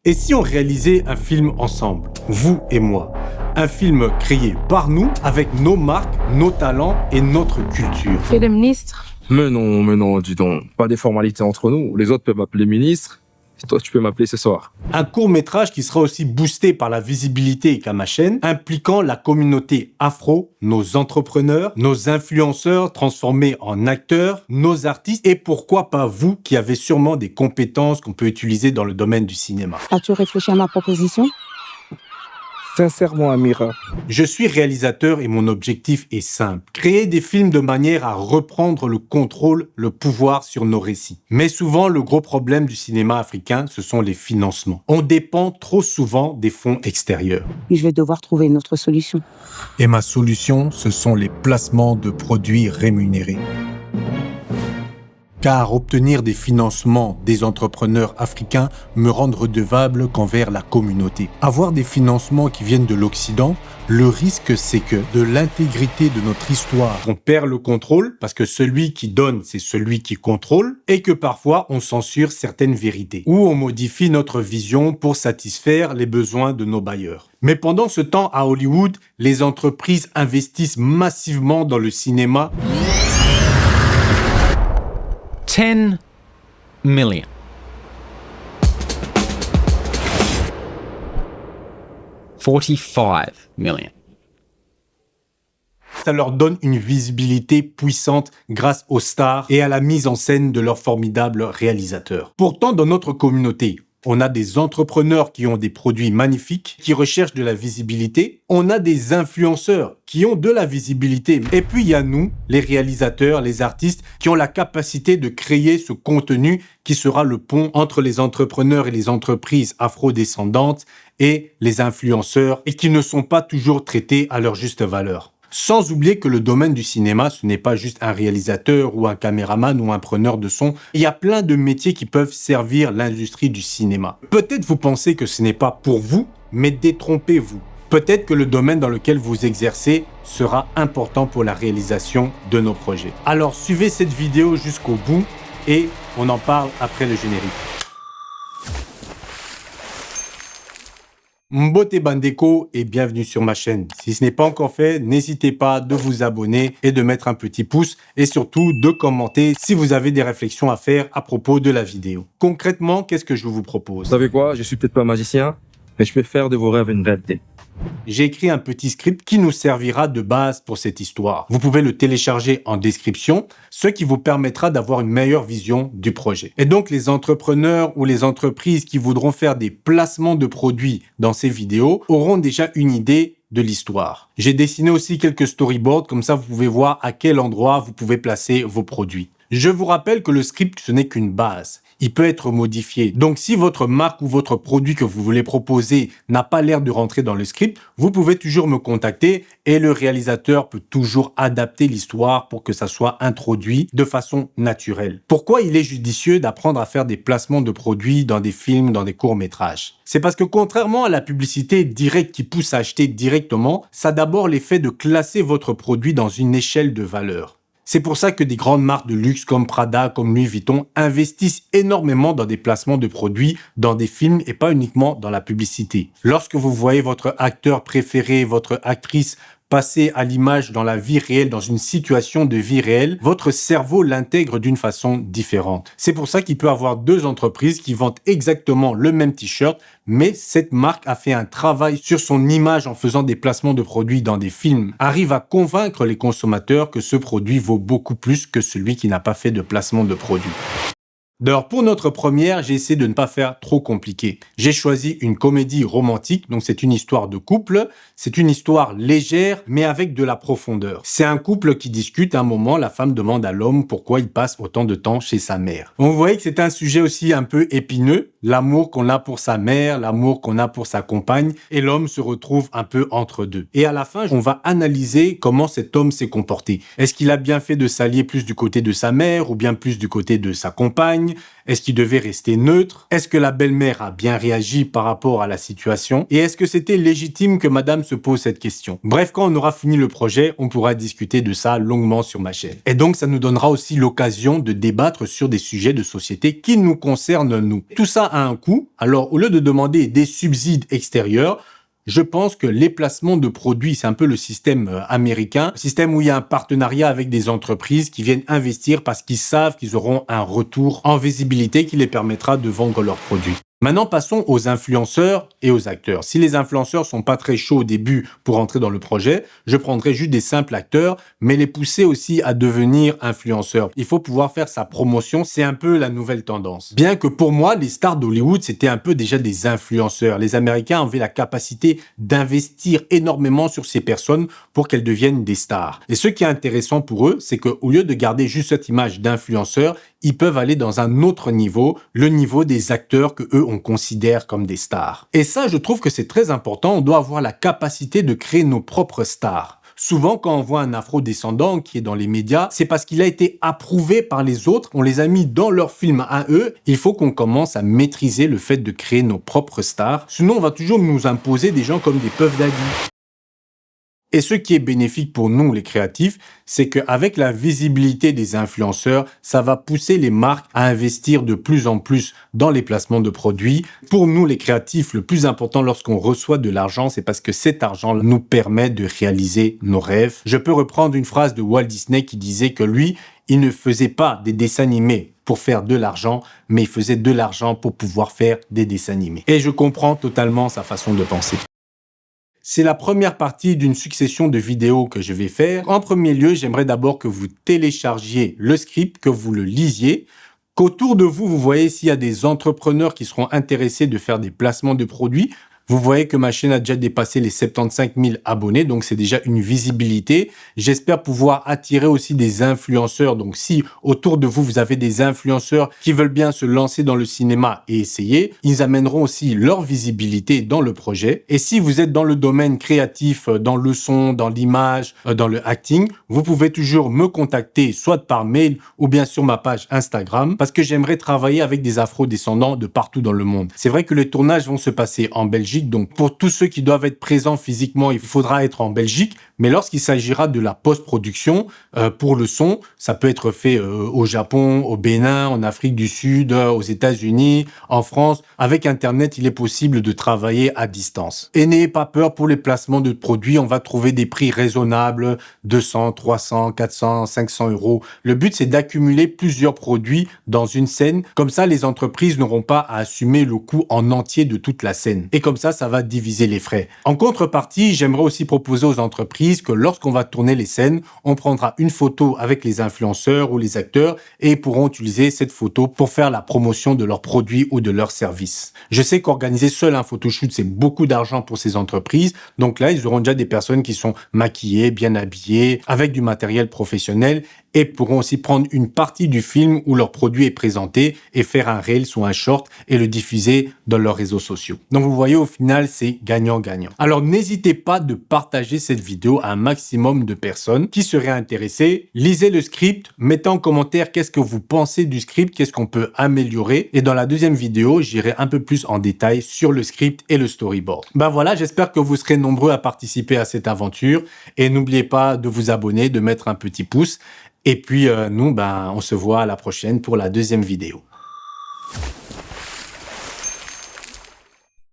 Et si on réalisait un film ensemble, vous et moi? Un film créé par nous, avec nos marques, nos talents et notre culture. Monsieur le ministre. Mais non, dis donc. Pas des formalités entre nous. Les autres peuvent m'appeler ministre. Et toi, tu peux m'appeler ce soir. Un court-métrage qui sera aussi boosté par la visibilité qu'a ma chaîne, impliquant la communauté afro, nos entrepreneurs, nos influenceurs transformés en acteurs, nos artistes et pourquoi pas vous qui avez sûrement des compétences qu'on peut utiliser dans le domaine du cinéma. As-tu réfléchi à ma proposition? Sincèrement, Amira. Je suis réalisateur et mon objectif est simple. Créer des films de manière à reprendre le contrôle, le pouvoir sur nos récits. Mais souvent, le gros problème du cinéma africain, ce sont les financements. On dépend trop souvent des fonds extérieurs. Je vais devoir trouver une autre solution. Et ma solution, ce sont les placements de produits rémunérés. Car obtenir des financements des entrepreneurs africains me rend redevable qu'envers la communauté. Avoir des financements qui viennent de l'Occident, le risque c'est que de l'intégrité de notre histoire, on perd le contrôle parce que celui qui donne, c'est celui qui contrôle et que parfois on censure certaines vérités ou on modifie notre vision pour satisfaire les besoins de nos bailleurs. Mais pendant ce temps, à Hollywood, les entreprises investissent massivement dans le cinéma. 10 million. $45 million. Ça leur donne une visibilité puissante grâce aux stars et à la mise en scène de leurs formidables réalisateurs. Pourtant, dans notre communauté, on a des entrepreneurs qui ont des produits magnifiques, qui recherchent de la visibilité. On a des influenceurs qui ont de la visibilité. Et puis, il y a nous, les réalisateurs, les artistes, qui ont la capacité de créer ce contenu qui sera le pont entre les entrepreneurs et les entreprises afrodescendantes et les influenceurs et qui ne sont pas toujours traités à leur juste valeur. Sans oublier que le domaine du cinéma, ce n'est pas juste un réalisateur ou un caméraman ou un preneur de son. Il y a plein de métiers qui peuvent servir l'industrie du cinéma. Peut-être vous pensez que ce n'est pas pour vous, mais détrompez-vous. Peut-être que le domaine dans lequel vous exercez sera important pour la réalisation de nos projets. Alors suivez cette vidéo jusqu'au bout et on en parle après le générique. Mbote Bandeko et bienvenue sur ma chaîne. Si ce n'est pas encore fait, n'hésitez pas de vous abonner et de mettre un petit pouce et surtout de commenter si vous avez des réflexions à faire à propos de la vidéo. Concrètement, qu'est-ce que je vous propose? Vous savez quoi? Je suis peut-être pas magicien, mais je peux faire de vos rêves une réalité. J'ai écrit un petit script qui nous servira de base pour cette histoire. Vous pouvez le télécharger en description, ce qui vous permettra d'avoir une meilleure vision du projet. Et donc, les entrepreneurs ou les entreprises qui voudront faire des placements de produits dans ces vidéos auront déjà une idée de l'histoire. J'ai dessiné aussi quelques storyboards, comme ça vous pouvez voir à quel endroit vous pouvez placer vos produits. Je vous rappelle que le script, ce n'est qu'une base. Il peut être modifié. Donc, si votre marque ou votre produit que vous voulez proposer n'a pas l'air de rentrer dans le script, vous pouvez toujours me contacter et le réalisateur peut toujours adapter l'histoire pour que ça soit introduit de façon naturelle. Pourquoi il est judicieux d'apprendre à faire des placements de produits dans des films, dans des courts-métrages? C'est parce que contrairement à la publicité directe qui pousse à acheter directement, ça a d'abord l'effet de classer votre produit dans une échelle de valeur. C'est pour ça que des grandes marques de luxe comme Prada, comme Louis Vuitton investissent énormément dans des placements de produits, dans des films et pas uniquement dans la publicité. Lorsque vous voyez votre acteur préféré, votre actrice passer à l'image dans la vie réelle, dans une situation de vie réelle, votre cerveau l'intègre d'une façon différente. C'est pour ça qu'il peut y avoir deux entreprises qui vendent exactement le même t-shirt, mais cette marque a fait un travail sur son image en faisant des placements de produits dans des films, arrive à convaincre les consommateurs que ce produit vaut beaucoup plus que celui qui n'a pas fait de placement de produit. D'ailleurs, pour notre première, j'ai essayé de ne pas faire trop compliqué. J'ai choisi une comédie romantique, donc c'est une histoire de couple, c'est une histoire légère, mais avec de la profondeur. C'est un couple qui discute, à un moment, la femme demande à l'homme pourquoi il passe autant de temps chez sa mère. Donc, vous voyez que c'est un sujet aussi un peu épineux, l'amour qu'on a pour sa mère, l'amour qu'on a pour sa compagne, et l'homme se retrouve un peu entre deux. Et à la fin, on va analyser comment cet homme s'est comporté. Est-ce qu'il a bien fait de s'allier plus du côté de sa mère, ou bien plus du côté de sa compagne? Est-ce qu'il devait rester neutre? Est-ce que la belle-mère a bien réagi par rapport à la situation? Et est-ce que c'était légitime que madame se pose cette question? Bref, quand on aura fini le projet, on pourra discuter de ça longuement sur ma chaîne. Et donc, ça nous donnera aussi l'occasion de débattre sur des sujets de société qui nous concernent nous. Tout ça a un coût. Alors, au lieu de demander des subsides extérieurs, je pense que les placements de produits, c'est un peu le système américain, système où il y a un partenariat avec des entreprises qui viennent investir parce qu'ils savent qu'ils auront un retour en visibilité qui les permettra de vendre leurs produits. Maintenant, passons aux influenceurs et aux acteurs. Si les influenceurs sont pas très chauds au début pour entrer dans le projet, je prendrai juste des simples acteurs, mais les pousser aussi à devenir influenceurs. Il faut pouvoir faire sa promotion, c'est un peu la nouvelle tendance. Bien que pour moi, les stars d'Hollywood, c'était un peu déjà des influenceurs. Les Américains avaient la capacité d'investir énormément sur ces personnes pour qu'elles deviennent des stars. Et ce qui est intéressant pour eux, c'est qu'au lieu de garder juste cette image d'influenceur, ils peuvent aller dans un autre niveau, le niveau des acteurs que eux on considère comme des stars. Et ça, je trouve que c'est très important. On doit avoir la capacité de créer nos propres stars. Souvent, quand on voit un afro-descendant qui est dans les médias, c'est parce qu'il a été approuvé par les autres, on les a mis dans leur film à eux. Il faut qu'on commence à maîtriser le fait de créer nos propres stars. Sinon, on va toujours nous imposer des gens comme des Puff Daddy. Et ce qui est bénéfique pour nous, les créatifs, c'est qu'avec la visibilité des influenceurs, ça va pousser les marques à investir de plus en plus dans les placements de produits. Pour nous, les créatifs, le plus important lorsqu'on reçoit de l'argent, c'est parce que cet argent nous permet de réaliser nos rêves. Je peux reprendre une phrase de Walt Disney qui disait que lui, il ne faisait pas des dessins animés pour faire de l'argent, mais il faisait de l'argent pour pouvoir faire des dessins animés. Et je comprends totalement sa façon de penser. C'est la première partie d'une succession de vidéos que je vais faire. En premier lieu, j'aimerais d'abord que vous téléchargiez le script, que vous le lisiez, qu'autour de vous, vous voyez s'il y a des entrepreneurs qui seront intéressés de faire des placements de produits. Vous voyez que ma chaîne a déjà dépassé les 75 000 abonnés, donc c'est déjà une visibilité. J'espère pouvoir attirer aussi des influenceurs. Donc si autour de vous, vous avez des influenceurs qui veulent bien se lancer dans le cinéma et essayer, ils amèneront aussi leur visibilité dans le projet. Et si vous êtes dans le domaine créatif, dans le son, dans l'image, dans le acting, vous pouvez toujours me contacter soit par mail ou bien sur ma page Instagram parce que j'aimerais travailler avec des afro-descendants de partout dans le monde. C'est vrai que les tournages vont se passer en Belgique. Donc, pour tous ceux qui doivent être présents physiquement, il faudra être en Belgique. Mais lorsqu'il s'agira de la post-production, pour le son, ça peut être fait au Japon, au Bénin, en Afrique du Sud, aux États-Unis, en France. Avec Internet, il est possible de travailler à distance. Et n'ayez pas peur pour les placements de produits. On va trouver des prix raisonnables, 200, 300, 400, 500 euros. Le but, c'est d'accumuler plusieurs produits dans une scène. Comme ça, les entreprises n'auront pas à assumer le coût en entier de toute la scène. Et comme ça va diviser les frais. En contrepartie, j'aimerais aussi proposer aux entreprises que lorsqu'on va tourner les scènes, on prendra une photo avec les influenceurs ou les acteurs et ils pourront utiliser cette photo pour faire la promotion de leurs produits ou de leurs services. Je sais qu'organiser seul un photoshoot, c'est beaucoup d'argent pour ces entreprises. Donc là, ils auront déjà des personnes qui sont maquillées, bien habillées, avec du matériel professionnel et pourront aussi prendre une partie du film où leur produit est présenté et faire un reel ou un short et le diffuser dans leurs réseaux sociaux. Donc vous voyez, au final, c'est gagnant-gagnant. Alors n'hésitez pas de partager cette vidéo à un maximum de personnes qui seraient intéressées. Lisez le script, mettez en commentaire qu'est-ce que vous pensez du script, qu'est-ce qu'on peut améliorer. Et dans la deuxième vidéo, j'irai un peu plus en détail sur le script et le storyboard. Ben voilà, j'espère que vous serez nombreux à participer à cette aventure. Et n'oubliez pas de vous abonner, de mettre un petit pouce. Et puis nous, on se voit à la prochaine pour la deuxième vidéo.